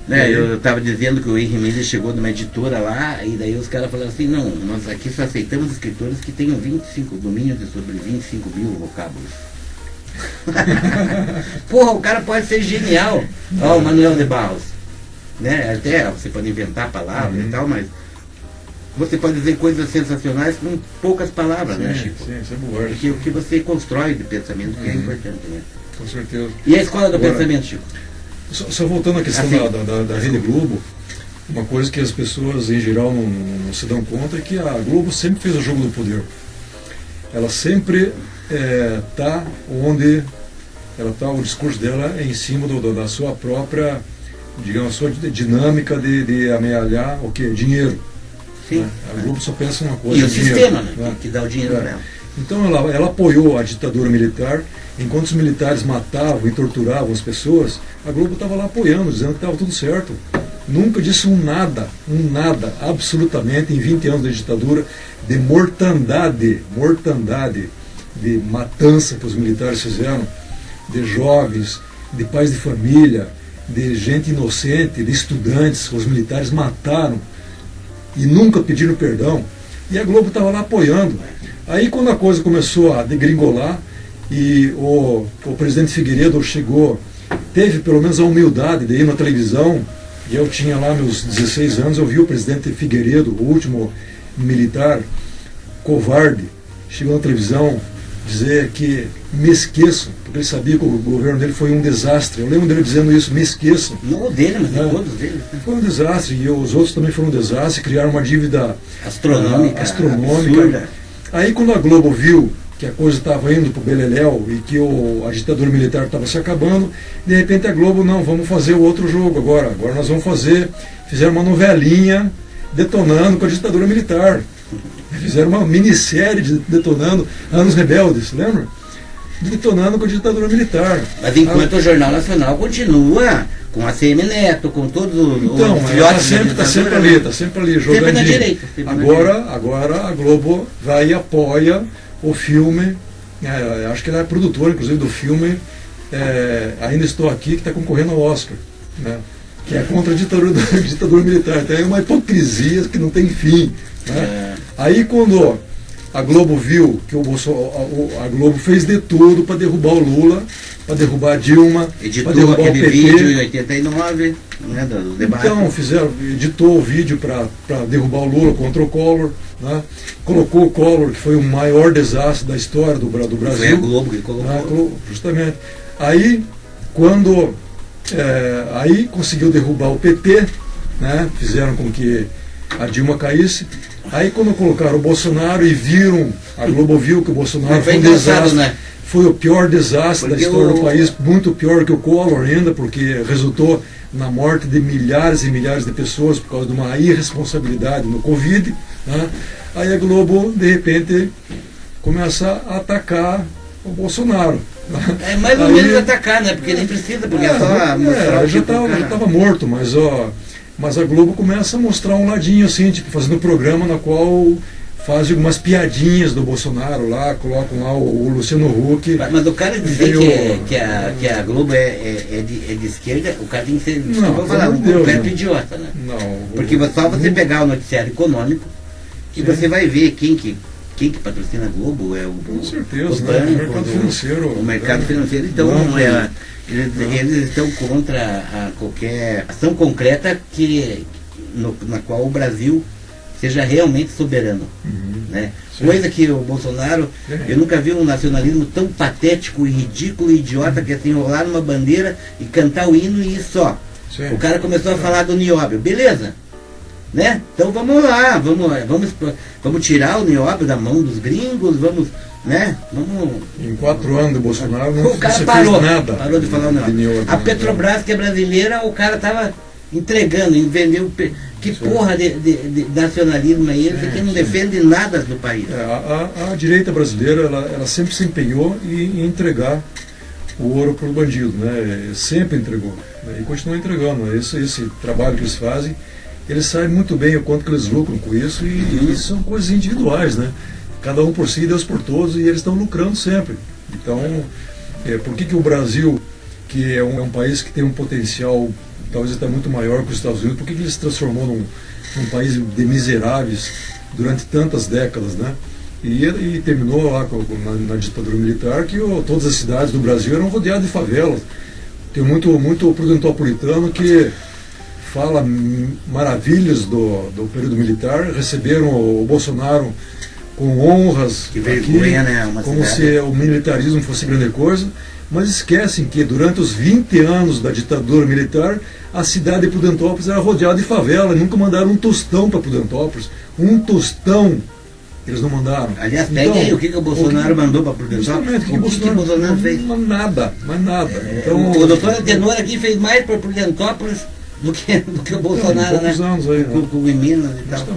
Eu estava dizendo que o Henry Miller chegou numa editora lá, e daí os caras falaram assim, não, nós aqui só aceitamos escritores que tenham 25 domínios de sobre 25 mil vocábulos. Porra, o cara pode ser genial. Ó, o Manuel de Barros. Né? Até você pode inventar palavras e tal, mas você pode dizer coisas sensacionais com poucas palavras, né, Chico? Sim, isso é boa. Porque o que você constrói de pensamento que é importante, né? Com certeza. E a escola do pensamento, Chico? Só voltando à questão da Rede Globo, uma coisa que as pessoas em geral não se dão conta é que a Globo sempre fez o jogo do poder. Ela sempre está onde ela está, o discurso dela é em cima da sua própria, digamos, sua dinâmica de amealhar o quê? Dinheiro. Sim. Né? A Globo só pensa uma coisa. E o dinheiro, sistema, né? Né? Que dá o dinheiro para ela. Então ela apoiou a ditadura militar, enquanto os militares matavam e torturavam as pessoas, a Globo estava lá apoiando, dizendo que estava tudo certo. Nunca disse um nada, absolutamente, em 20 anos de ditadura, de mortandade, de matança que os militares fizeram, de jovens, de pais de família, de gente inocente, de estudantes, os militares mataram e nunca pediram perdão. E a Globo estava lá apoiando. Aí quando a coisa começou a degringolar e o presidente Figueiredo chegou, teve pelo menos a humildade de ir na televisão, e eu tinha lá meus 16 anos, eu vi o presidente Figueiredo, o último militar covarde, chegou na televisão dizer que me esqueço, porque ele sabia que o governo dele foi um desastre. Eu lembro dele dizendo isso, me esqueço. Não o dele, mas de todos dele. Foi um desastre, e os outros também foram um desastre, criaram uma dívida astronômica. Absurda. Aí quando a Globo viu que a coisa estava indo para o beleléu e que a ditadura militar estava se acabando, de repente a Globo, não, vamos fazer o outro jogo agora. Agora nós vamos fizeram uma novelinha detonando com a ditadura militar. Fizeram uma minissérie detonando Anos Rebeldes, lembra? Detonando com a ditadura militar. Mas enquanto o Jornal Nacional continua com a CM Neto, com todos os filhotes, está sempre ali, jogadinho. Sempre na direita. Agora a Globo vai e apoia o filme, acho que ela é produtora, inclusive, do filme Ainda Estou Aqui, que está concorrendo ao Oscar, né? Que é contra a ditadura militar. Então é uma hipocrisia que não tem fim. Né? Aí quando a Globo viu que a Globo fez de tudo para derrubar o Lula, para derrubar a Dilma, para derrubar o PT. Vídeo em 89, né, do debate. Então editou o vídeo para derrubar o Lula contra o Collor, né? Colocou o Collor, que foi o maior desastre da história do Brasil. Foi a Globo que colocou. Justamente. Aí aí conseguiu derrubar o PT, né? Fizeram com que a Dilma caísse. Aí quando colocaram o Bolsonaro e a Globo viu que o Bolsonaro foi um desastre, né? Foi o pior desastre da história do país, muito pior que o Collor ainda, porque resultou na morte de milhares e milhares de pessoas por causa de uma irresponsabilidade no Covid, né? Aí a Globo, de repente, começa a atacar o Bolsonaro. É mais ou menos atacar, né? Porque nem precisa, porque é só mostrar já estava morto, mas a Globo começa a mostrar um ladinho assim, tipo, fazendo um programa na qual faz algumas piadinhas do Bolsonaro lá, colocam lá o Luciano Huck. Mas o cara dizer que a Globo é de esquerda, o cara tem que ser, um completo idiota, né? Não, porque só você pegar o noticiário econômico e você vai ver quem que patrocina a Globo é com certeza, o mercado financeiro. O mercado financeiro, então eles estão contra qualquer ação concreta na qual o Brasil seja realmente soberano. Né? Coisa que o Bolsonaro, eu nunca vi um nacionalismo tão patético e ridículo e idiota que assim, enrolar numa bandeira e cantar o hino e só. O cara começou a falar do nióbio, beleza? Né? Então vamos lá, vamos tirar o nióbio da mão dos gringos, né? Em 4 anos do Bolsonaro não o cara fez parou nada. Parou de falar o nióbio. A Petrobras, que é brasileira, o cara tava entregando, vendeu. Que porra de nacionalismo é esse que não defende nada do país? A direita brasileira, ela sempre se empenhou em entregar o ouro para o bandido, né? Sempre entregou, né? E continua entregando. Esse trabalho que eles fazem, eles sabem muito bem o quanto que eles lucram com isso, e são coisas individuais, né? Cada um por si, Deus por todos, e eles estão lucrando sempre. Então, por que o Brasil, que é um país que tem um potencial talvez até muito maior que os Estados Unidos, por que ele se transformou num país de miseráveis durante tantas décadas, né? E terminou lá na ditadura militar, que todas as cidades do Brasil eram rodeadas de favelas. Tem muito prudentopolitano que fala maravilhas do período militar, receberam o Bolsonaro com honras, que vergonha, aqui, né? como se o militarismo fosse grande coisa, mas esquecem que durante os 20 anos da ditadura militar, a cidade de Prudentópolis era rodeada de favela, e nunca mandaram um tostão para Prudentópolis. Um tostão eles não mandaram. Aliás, pega aí o que o Bolsonaro mandou para Prudentópolis. O que o Bolsonaro fez? Nada, mais nada. Então, o doutor Antenor aqui fez mais para Prudentópolis do que o Bolsonaro, né? Anos aí, né? Com Minas e tal.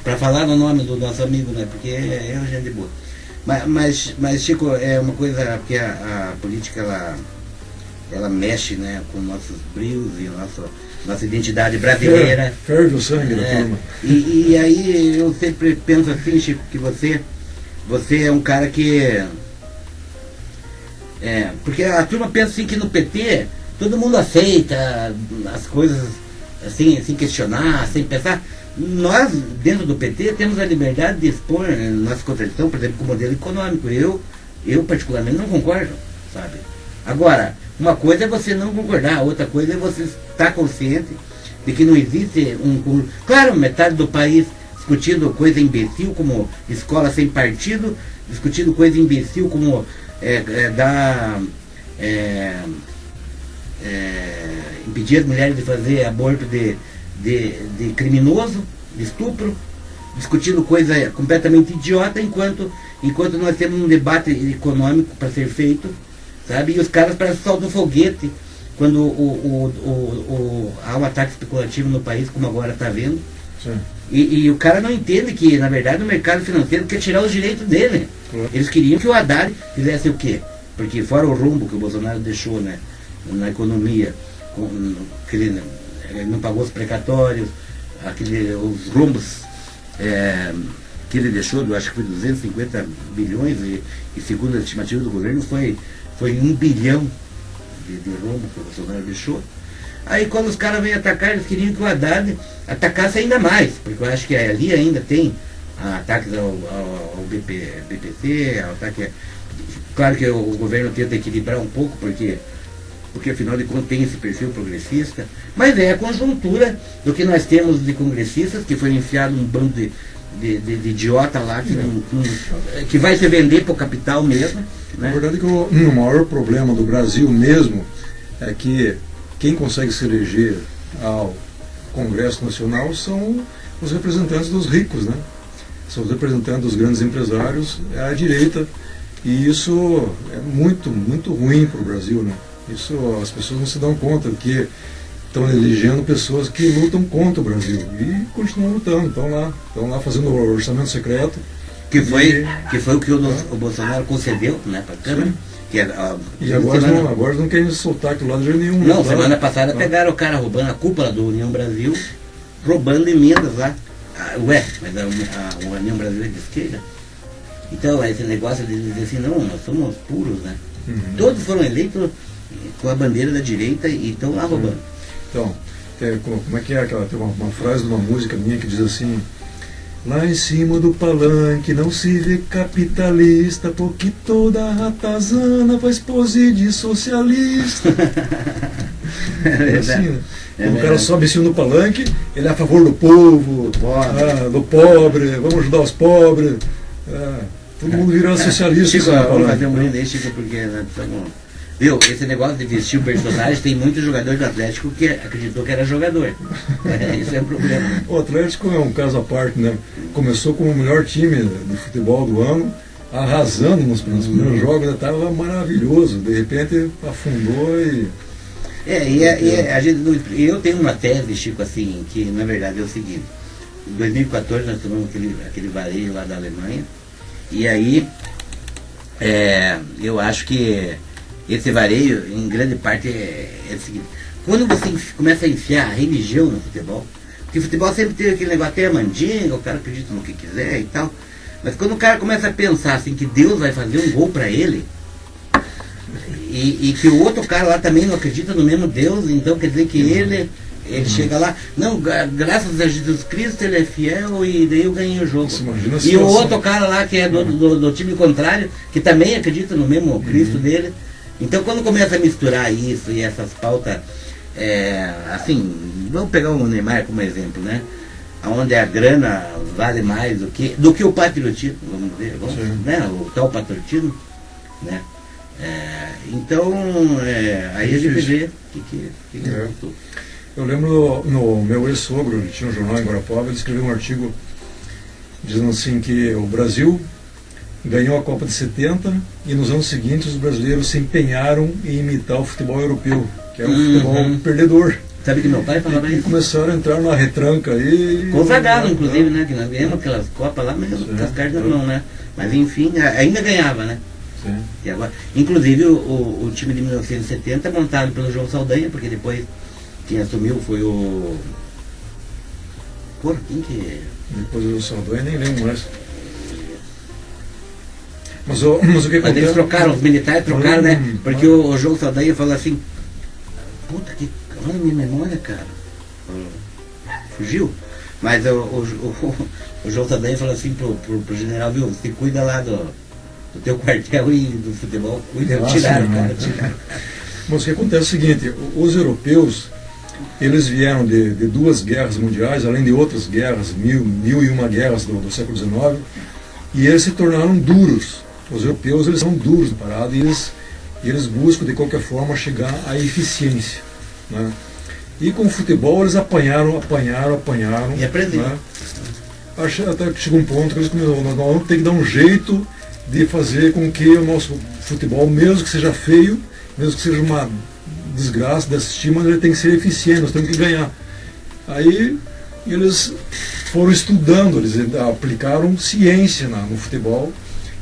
Para falar no nome do nosso amigo, né? Porque é uma gente boa. Mas, Chico, é uma coisa que a política ela mexe, né, com nossos brios e nossa identidade brasileira. Ferve o sangue da turma. E aí eu sempre penso assim, Chico, que você é um cara que... porque a turma pensa assim que no PT todo mundo aceita as coisas assim, sem questionar, sem pensar. Nós, dentro do PT, temos a liberdade de expor nossa contradição, por exemplo, com o modelo econômico. Eu particularmente, não concordo, sabe? Agora, uma coisa é você não concordar, outra coisa é você estar consciente de que não existe um... Claro, metade do país discutindo coisa imbecil como escola sem partido, discutindo coisa imbecil como impedir as mulheres de fazer aborto de criminoso, de estupro, discutindo coisa completamente idiota, enquanto nós temos um debate econômico para ser feito, sabe? E os caras parecem que soltam foguete quando há um ataque especulativo no país, como agora está vendo. E o cara não entende que, na verdade, o mercado financeiro quer tirar os direitos dele. Eles queriam que o Haddad fizesse o quê? Porque fora o rumbo que o Bolsonaro deixou, né, na economia, que ele não pagou os precatórios, os rumbos que ele deixou, eu acho que foi 250 bilhões, e segundo a estimativa do governo foi 1 bilhão de rumbo que o Bolsonaro deixou. Aí quando os caras vêm atacar, eles queriam que o Haddad atacasse ainda mais, porque eu acho que ali ainda tem ataques ao BPC, ataque. Claro que o governo tenta equilibrar um pouco, porque afinal de contas tem esse perfil progressista, mas é a conjuntura do que nós temos de congressistas, que foi enfiado um bando de idiota lá, que vai se vender para o capital mesmo. Né? Na verdade, que o maior problema do Brasil mesmo é que quem consegue se eleger ao Congresso Nacional são os representantes dos ricos, né? São os representantes dos grandes empresários, é a direita, e isso é muito, muito ruim para o Brasil, né? Isso as pessoas não se dão conta, porque estão elegendo pessoas que lutam contra o Brasil e continuam lutando, estão lá fazendo o orçamento secreto. Que foi o que o Bolsonaro concedeu, né, para a Câmara. E agora não querem soltar aquilo lá de jeito nenhum. Não, semana passada pegaram o cara roubando a cúpula do União Brasil, roubando emendas lá. Mas a União Brasil é de esquerda. Então, esse negócio de dizer assim, não, nós somos puros, né? Todos foram eleitos com a bandeira da direita e estão lá roubando. Então, como é que é aquela? Tem uma frase de uma música minha que diz assim: lá em cima do palanque não se vê capitalista, porque toda ratazana faz pose de socialista. É assim, né? O cara sobe em cima do palanque, ele é a favor do povo, do pobre, vamos ajudar os pobres. Todo mundo vira socialista. Chico, vamos fazer um brinde aí, Chico, porque nós estamos... Viu, esse negócio de vestir o personagem, tem muitos jogadores do Atlético que acreditou que era jogador. Isso é um problema. O Atlético é um caso à parte, né? Começou como o melhor time de futebol do ano, arrasando nos primeiros jogos, estava maravilhoso. De repente afundou e... A gente eu tenho uma tese, Chico, assim, que na verdade é o seguinte: em 2014 nós tomamos aquele varejo lá da Alemanha, e aí eu acho que esse varejo, em grande parte, é o seguinte: quando você começa a enfiar a religião no futebol, porque o futebol sempre teve aquele negócio, até a mandinga, o cara acredita no que quiser e tal, mas quando o cara começa a pensar assim que Deus vai fazer um gol para ele, e que o outro cara lá também não acredita no mesmo Deus, então quer dizer que ele chega lá, não, graças a Jesus Cristo ele é fiel e daí eu ganhei o jogo. E o outro cara lá que é do time contrário, que também acredita no mesmo Cristo dele. Então quando começa a misturar isso e essas pautas, assim, vamos pegar o Neymar como exemplo, né? Onde a grana vale mais do que o patriotismo, vamos dizer, né? O tal patriotismo, né? Então, aí a gente vê o que resultou. Eu lembro no meu ex-sogro, ele tinha um jornal em Guarapuava, ele escreveu um artigo dizendo assim que o Brasil ganhou a Copa de 70 e nos anos seguintes os brasileiros se empenharam em imitar o futebol europeu, que era um futebol perdedor. Sabe que meu pai falava isso? E começaram a entrar na retranca aí. Com o Zagallo, inclusive, né? Que nós ganhamos aquelas Copas lá mesmo, com as cartas na mão, né? Mas enfim, ainda ganhava, né? Sim. E agora, inclusive o time de 1970 montado pelo João Saldanha, porque depois quem assumiu foi o... Porra, quem que... Depois do Saldanha nem lembro mais. Mas o que Mas eles trocaram, os militares trocaram, né? Porque o João Saldanha falou assim, puta que... Olha a minha memória, cara. Fugiu. Mas o João Saldanha falou assim pro general, viu, você cuida lá do teu quartel e do futebol, cuida, tiraram. Mas o que acontece é o seguinte, os europeus, eles vieram de duas guerras mundiais, além de outras guerras, mil e uma guerras do século XIX, e eles se tornaram duros. Os europeus, eles são duros na parada, e eles buscam de qualquer forma chegar à eficiência, né? E com o futebol eles apanharam. E aprenderam. Né? Até que chegou um ponto que eles começaram, nós vamos ter que dar um jeito de fazer com que o nosso futebol, mesmo que seja feio, mesmo que seja uma desgraça de assistir, mas ele tem que ser eficiente, nós temos que ganhar. Aí eles foram estudando, eles aplicaram ciência no futebol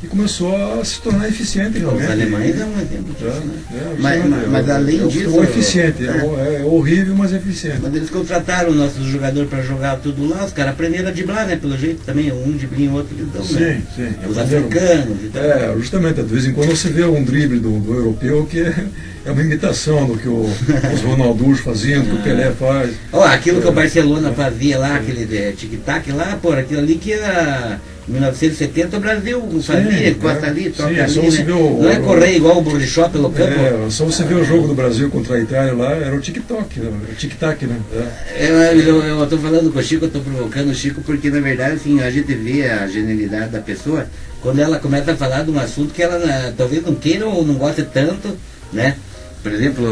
e começou a se tornar eficiente realmente. Os alemães é um exemplo disso, né? Mas além disso... É eficiente, é horrível, mas é eficiente. Mas eles contrataram nossos jogadores para jogar tudo lá, os caras aprenderam a driblar, né? Pelo jeito também, um driblinho, outro eles dão, né? Sim. Os africanos e tal. Justamente, de vez em quando você vê um drible do europeu que é uma imitação do que os Ronaldos faziam, do que o Pelé faz. Aquilo que o Barcelona fazia lá, aquele tic-tac lá, aquilo ali que era... Em 1970 o Brasil fazia, encosta ali, toca ali, né? Não é correr igual o Bolichó pelo campo. Só você ver o jogo do Brasil contra a Itália lá, era o tic-tac, né? Eu estou falando com o Chico, eu estou provocando o Chico, porque na verdade assim, a gente vê a genialidade da pessoa quando ela começa a falar de um assunto que ela talvez não queira ou não goste tanto, né? Por exemplo,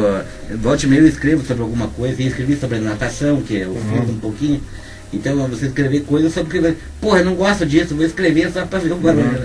volte e meia eu escrevo sobre alguma coisa, eu escrevi sobre natação, que eu fiz um pouquinho. Então você escrever coisas sobre que, porra, eu não gosto disso, vou escrever só para ver o barulho.